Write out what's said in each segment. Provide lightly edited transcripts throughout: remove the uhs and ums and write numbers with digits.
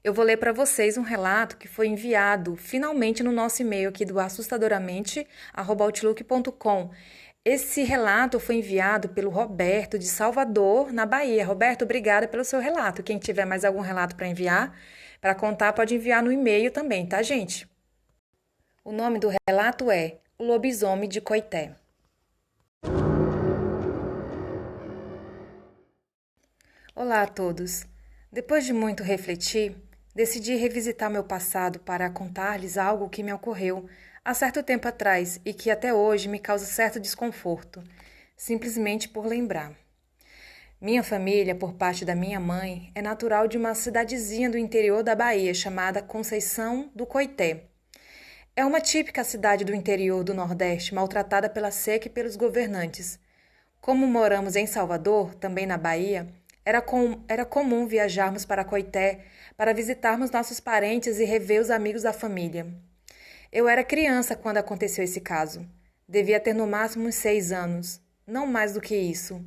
Eu vou ler para vocês um relato que foi enviado finalmente no nosso e-mail aqui do assustadoramente@outlook.com. Esse relato foi enviado pelo Roberto de Salvador, na Bahia. Roberto, obrigada pelo seu relato. Quem tiver mais algum relato para enviar, para contar, pode enviar no e-mail também, tá, gente? O nome do relato é O Lobisomem de Coité. Olá a todos. Depois de muito refletir, decidi revisitar meu passado para contar-lhes algo que me ocorreu há certo tempo atrás e que até hoje me causa certo desconforto, simplesmente por lembrar. Minha família, por parte da minha mãe, é natural de uma cidadezinha do interior da Bahia chamada Conceição do Coité. É uma típica cidade do interior do Nordeste, maltratada pela seca e pelos governantes. Como moramos em Salvador, também na Bahia, era comum viajarmos para Coité para visitarmos nossos parentes e rever os amigos da família. Eu era criança quando aconteceu esse caso. Devia ter no máximo uns 6 anos, não mais do que isso.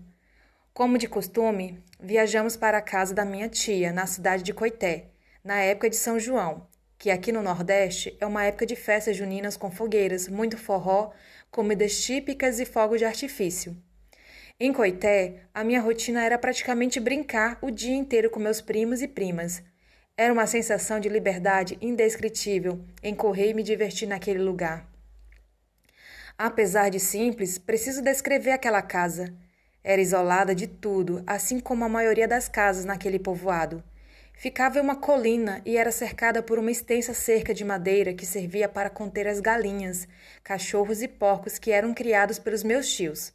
Como de costume, viajamos para a casa da minha tia, na cidade de Coité, na época de São João, que aqui no Nordeste é uma época de festas juninas com fogueiras, muito forró, comidas típicas e fogos de artifício. Em Coité, a minha rotina era praticamente brincar o dia inteiro com meus primos e primas. Era uma sensação de liberdade indescritível em correr e me divertir naquele lugar. Apesar de simples, preciso descrever aquela casa. Era isolada de tudo, assim como a maioria das casas naquele povoado. Ficava em uma colina e era cercada por uma extensa cerca de madeira que servia para conter as galinhas, cachorros e porcos que eram criados pelos meus tios.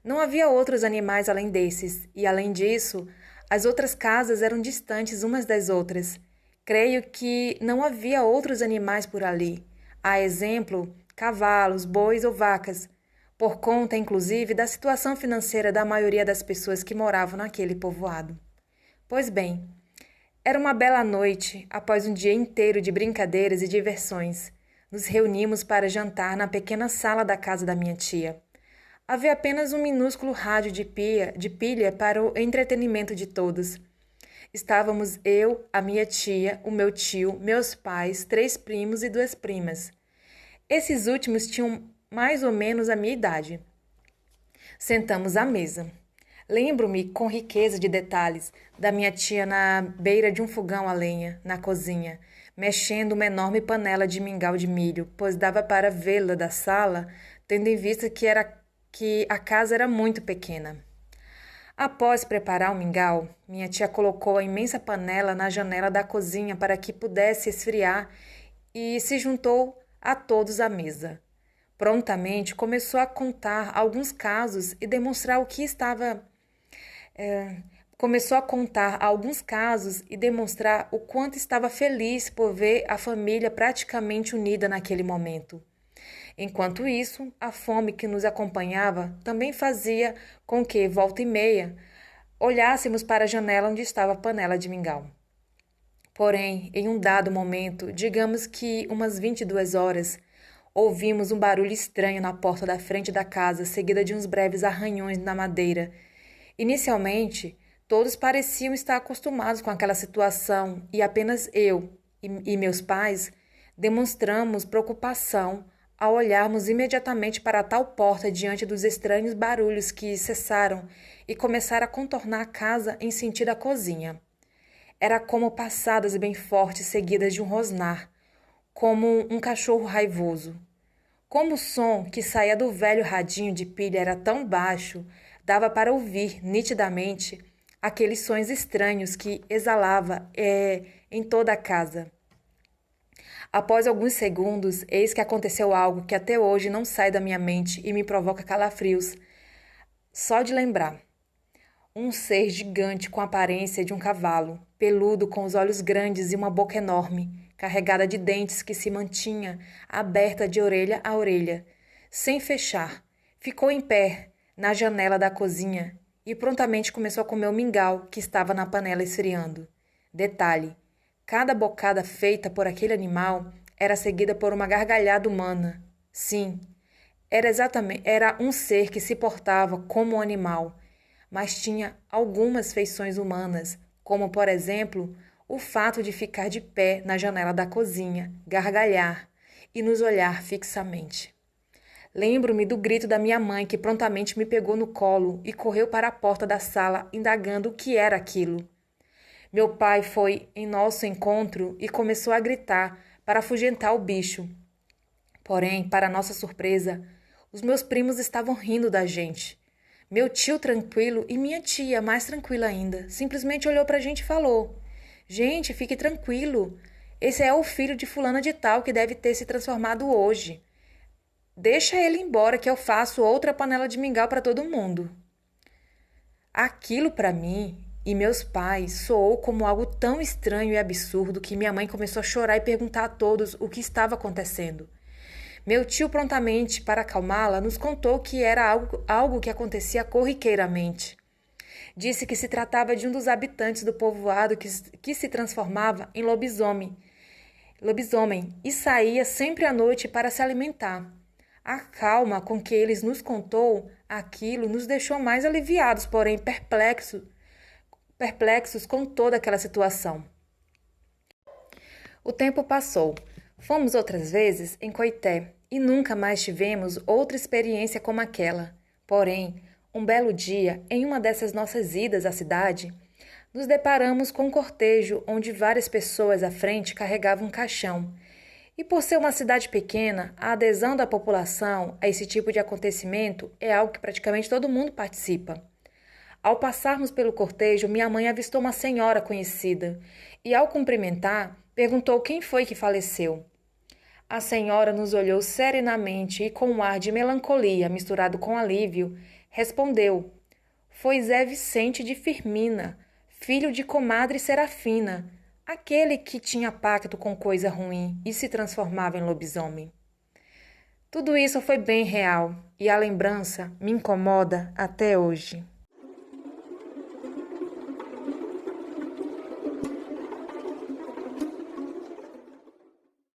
Não havia outros animais além desses, e além disso, as outras casas eram distantes umas das outras. Creio que não havia outros animais por ali. A exemplo, cavalos, bois ou vacas, por conta, inclusive, da situação financeira da maioria das pessoas que moravam naquele povoado. Pois bem, era uma bela noite, após um dia inteiro de brincadeiras e diversões. Nos reunimos para jantar na pequena sala da casa da minha tia. Havia apenas um minúsculo rádio de pilha para o entretenimento de todos. Estávamos eu, a minha tia, o meu tio, meus pais, 3 primos e 2 primas. Esses últimos tinham mais ou menos a minha idade. Sentamos à mesa. Lembro-me com riqueza de detalhes da minha tia na beira de um fogão a lenha, na cozinha, mexendo uma enorme panela de mingau de milho, pois dava para vê-la da sala, tendo em vista que a casa era muito pequena. Após preparar o mingau, minha tia colocou a imensa panela na janela da cozinha para que pudesse esfriar e se juntou a todos à mesa. Prontamente começou a contar alguns casos e demonstrar o que estava. Começou a contar alguns casos e demonstrar o quanto estava feliz por ver a família praticamente unida naquele momento. Enquanto isso, a fome que nos acompanhava também fazia com que, volta e meia, olhássemos para a janela onde estava a panela de mingau. Porém, em um dado momento, digamos que umas 22 horas, ouvimos um barulho estranho na porta da frente da casa, seguida de uns breves arranhões na madeira. Inicialmente, todos pareciam estar acostumados com aquela situação e apenas eu e meus pais demonstramos preocupação ao olharmos imediatamente para tal porta diante dos estranhos barulhos que cessaram e começaram a contornar a casa em sentido à cozinha. Era como passadas bem fortes seguidas de um rosnar, como um cachorro raivoso. Como o som que saía do velho radinho de pilha era tão baixo, dava para ouvir nitidamente aqueles sons estranhos que exalava em toda a casa. Após alguns segundos, eis que aconteceu algo que até hoje não sai da minha mente e me provoca calafrios. Só de lembrar. Um ser gigante com a aparência de um cavalo, peludo com os olhos grandes e uma boca enorme, carregada de dentes que se mantinha aberta de orelha a orelha, sem fechar, ficou em pé na janela da cozinha e prontamente começou a comer o mingau que estava na panela esfriando. Detalhe: cada bocada feita por aquele animal era seguida por uma gargalhada humana. Sim, era um ser que se portava como um animal, mas tinha algumas feições humanas, como, por exemplo, o fato de ficar de pé na janela da cozinha, gargalhar e nos olhar fixamente. Lembro-me do grito da minha mãe, que prontamente me pegou no colo e correu para a porta da sala, indagando o que era aquilo. Meu pai foi em nosso encontro e começou a gritar para afugentar o bicho. Porém, para nossa surpresa, os meus primos estavam rindo da gente. Meu tio tranquilo e minha tia mais tranquila ainda, simplesmente olhou para a gente e falou: Gente, fique tranquilo. Esse é o filho de fulana de tal que deve ter se transformado hoje. Deixa ele embora que eu faço outra panela de mingau para todo mundo. Aquilo para mim e meus pais soou como algo tão estranho e absurdo que minha mãe começou a chorar e perguntar a todos o que estava acontecendo. Meu tio, prontamente, para acalmá-la, nos contou que era algo que acontecia corriqueiramente. Disse que se tratava de um dos habitantes do povoado que se transformava em lobisomem e saía sempre à noite para se alimentar. A calma com que eles nos contou aquilo nos deixou mais aliviados, porém perplexos com toda aquela situação. O tempo passou. Fomos outras vezes em Coité e nunca mais tivemos outra experiência como aquela. Porém, um belo dia, em uma dessas nossas idas à cidade, nos deparamos com um cortejo onde várias pessoas à frente carregavam um caixão. E por ser uma cidade pequena, a adesão da população a esse tipo de acontecimento é algo que praticamente todo mundo participa. Ao passarmos pelo cortejo, minha mãe avistou uma senhora conhecida e, ao cumprimentar, perguntou quem foi que faleceu. A senhora nos olhou serenamente e, com um ar de melancolia misturado com alívio, respondeu: Foi Zé Vicente de Firmina, filho de comadre Serafina, aquele que tinha pacto com coisa ruim e se transformava em lobisomem. Tudo isso foi bem real e a lembrança me incomoda até hoje.